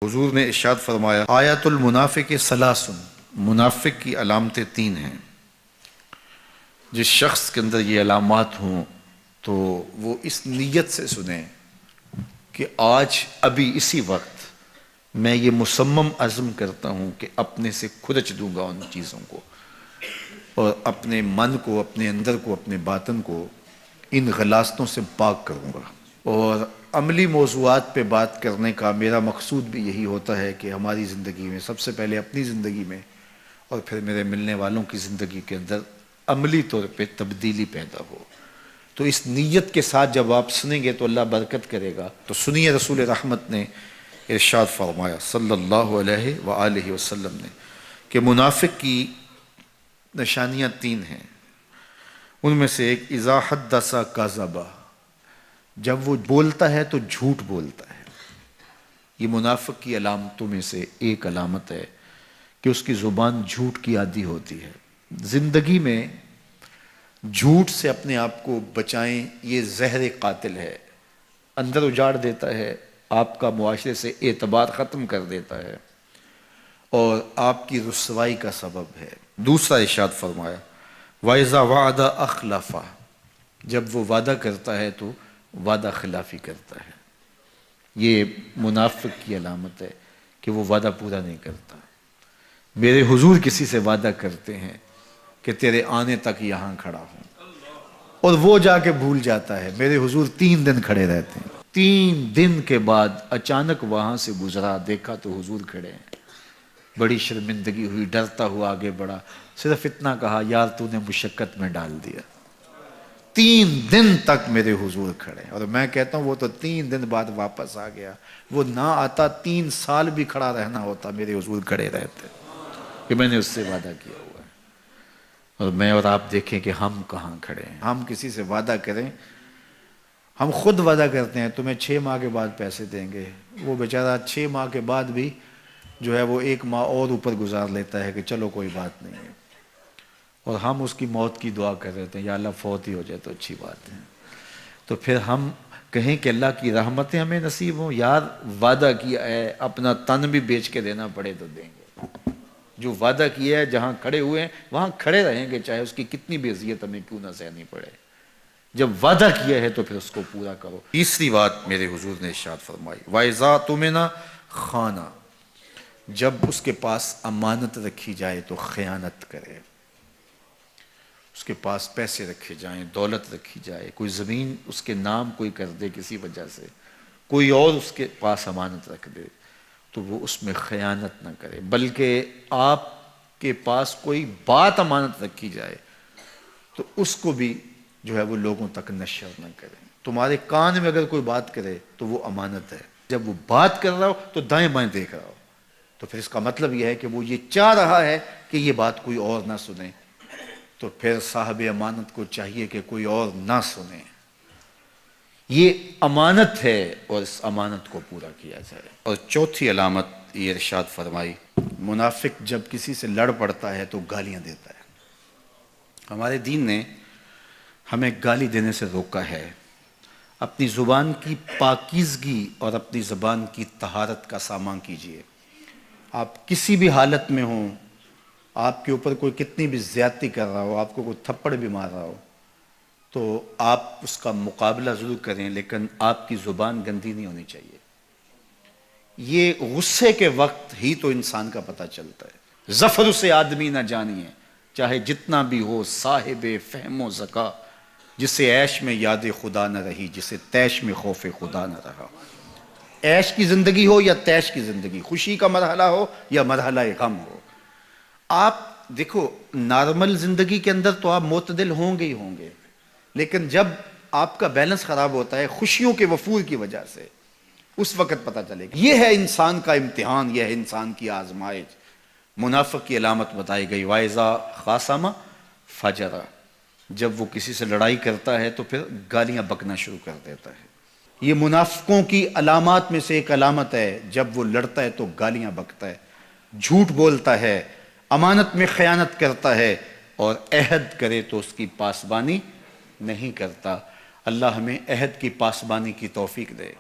حضور نے ارشاد فرمایا آیت المنافق ثلاثن، منافق کی علامتیں تین ہیں۔ جس شخص کے اندر یہ علامات ہوں تو وہ اس نیت سے سنیں کہ آج ابھی اسی وقت میں یہ مصمم عزم کرتا ہوں کہ اپنے سے کھرچ دوں گا ان چیزوں کو، اور اپنے من کو، اپنے اندر کو، اپنے باطن کو ان غلاظتوں سے پاک کروں گا۔ اور عملی موضوعات پہ بات کرنے کا میرا مقصود بھی یہی ہوتا ہے کہ ہماری زندگی میں سب سے پہلے اپنی زندگی میں اور پھر میرے ملنے والوں کی زندگی کے اندر عملی طور پہ تبدیلی پیدا ہو۔ تو اس نیت کے ساتھ جب آپ سنیں گے تو اللہ برکت کرے گا۔ تو سنیے رسول رحمت نے ارشاد فرمایا صلی اللہ علیہ وآلہ وسلم نے کہ منافق کی نشانیاں تین ہیں۔ ان میں سے ایک اذا حدث کذب، جب وہ بولتا ہے تو جھوٹ بولتا ہے۔ یہ منافق کی علامتوں میں سے ایک علامت ہے کہ اس کی زبان جھوٹ کی عادی ہوتی ہے۔ زندگی میں جھوٹ سے اپنے آپ کو بچائیں، یہ زہر قاتل ہے، اندر اجاڑ دیتا ہے، آپ کا معاشرے سے اعتبار ختم کر دیتا ہے اور آپ کی رسوائی کا سبب ہے۔ دوسرا ارشاد فرمایا وَإِذَا وَعَدَ أَخْلَفَ، جب وہ وعدہ کرتا ہے تو وعدہ خلافی کرتا ہے۔ یہ منافق کی علامت ہے کہ وہ وعدہ پورا نہیں کرتا۔ میرے حضور کسی سے وعدہ کرتے ہیں کہ تیرے آنے تک یہاں کھڑا ہوں، اور وہ جا کے بھول جاتا ہے۔ میرے حضور 3 دن کھڑے رہتے ہیں، 3 دن کے بعد اچانک وہاں سے گزرا، دیکھا تو حضور کھڑے ہیں۔ بڑی شرمندگی ہوئی، ڈرتا ہوا آگے بڑھا، صرف اتنا کہا یار تو نے مشقت میں ڈال دیا۔ 3 دن تک میرے حضور کھڑے، اور میں کہتا ہوں وہ تو 3 دن بعد واپس آ گیا۔ وہ نہ آتا 3 سال بھی کھڑا رہنا ہوتا، میرے حضور کھڑے رہتے کہ میں نے اس سے وعدہ کیا ہوا ہے۔ اور میں اور آپ دیکھیں کہ ہم کہاں کھڑے ہیں۔ ہم کسی سے وعدہ کریں، ہم خود وعدہ کرتے ہیں تمہیں 6 ماہ کے بعد پیسے دیں گے، وہ بیچارہ 6 ماہ کے بعد بھی جو ہے وہ 1 ماہ اور اوپر گزار لیتا ہے کہ چلو کوئی بات نہیں ہے، اور ہم اس کی موت کی دعا کر رہے تھے یا اللہ فوت ہی ہو جائے تو اچھی بات ہے۔ تو پھر ہم کہیں کہ اللہ کی رحمتیں ہمیں نصیب ہوں، یار وعدہ کیا ہے اپنا تن بھی بیچ کے دینا پڑے تو دیں گے۔ جو وعدہ کیا ہے جہاں کھڑے ہوئے ہیں وہاں کھڑے رہیں گے، چاہے اس کی کتنی بھی اذیت ہمیں کیوں نہ سہنی پڑے۔ جب وعدہ کیا ہے تو پھر اس کو پورا کرو۔ تیسری بات میرے حضور نے ارشاد فرمائی وَإِذَا اؤْتُمِنَ خَانَ، جب اس کے پاس امانت رکھی جائے تو خیانت کرے۔ اس کے پاس پیسے رکھے جائیں، دولت رکھی جائے، کوئی زمین اس کے نام کوئی کر دے کسی وجہ سے، کوئی اور اس کے پاس امانت رکھ دے تو وہ اس میں خیانت نہ کرے، بلکہ آپ کے پاس کوئی بات امانت رکھی جائے تو اس کو بھی جو ہے وہ لوگوں تک نشر نہ کرے۔ تمہارے کان میں اگر کوئی بات کرے تو وہ امانت ہے، جب وہ بات کر رہا ہو تو دائیں بائیں دیکھ رہا ہو، تو پھر اس کا مطلب یہ ہے کہ وہ یہ چاہ رہا ہے کہ یہ بات کوئی اور نہ سنے، تو پھر صاحب امانت کو چاہیے کہ کوئی اور نہ سنے۔ یہ امانت ہے اور اس امانت کو پورا کیا جائے۔ اور چوتھی علامت یہ ارشاد فرمائی منافق جب کسی سے لڑ پڑتا ہے تو گالیاں دیتا ہے۔ ہمارے دین نے ہمیں گالی دینے سے روکا ہے۔ اپنی زبان کی پاکیزگی اور اپنی زبان کی طہارت کا سامان کیجیے۔ آپ کسی بھی حالت میں ہوں، آپ کے اوپر کوئی کتنی بھی زیادتی کر رہا ہو، آپ کو کوئی تھپڑ بھی مار رہا ہو، تو آپ اس کا مقابلہ ضرور کریں، لیکن آپ کی زبان گندی نہیں ہونی چاہیے۔ یہ غصے کے وقت ہی تو انسان کا پتہ چلتا ہے۔ ظفر سے آدمی نہ جانیے چاہے جتنا بھی ہو، صاحب فہم و ذکا، جسے عیش میں یاد خدا نہ رہی، جسے تیش میں خوف خدا نہ رہا۔ عیش کی زندگی ہو یا تیش کی زندگی، خوشی کا مرحلہ ہو یا مرحلہ غم ہو، آپ دیکھو نارمل زندگی کے اندر تو آپ معتدل ہوں گے ہی ہوں گے، لیکن جب آپ کا بیلنس خراب ہوتا ہے خوشیوں کے وفور کی وجہ سے، اس وقت پتہ چلے گا۔ یہ ہے انسان کا امتحان، یہ ہے انسان کی آزمائش۔ منافق کی علامت بتائی گئی وَإِذَا خَاصَمَ فَجَرَ، جب وہ کسی سے لڑائی کرتا ہے تو پھر گالیاں بکنا شروع کر دیتا ہے۔ یہ منافقوں کی علامات میں سے ایک علامت ہے، جب وہ لڑتا ہے تو گالیاں بکتا ہے، جھوٹ بولتا ہے، امانت میں خیانت کرتا ہے، اور عہد کرے تو اس کی پاسبانی نہیں کرتا۔ اللہ ہمیں عہد کی پاسبانی کی توفیق دے۔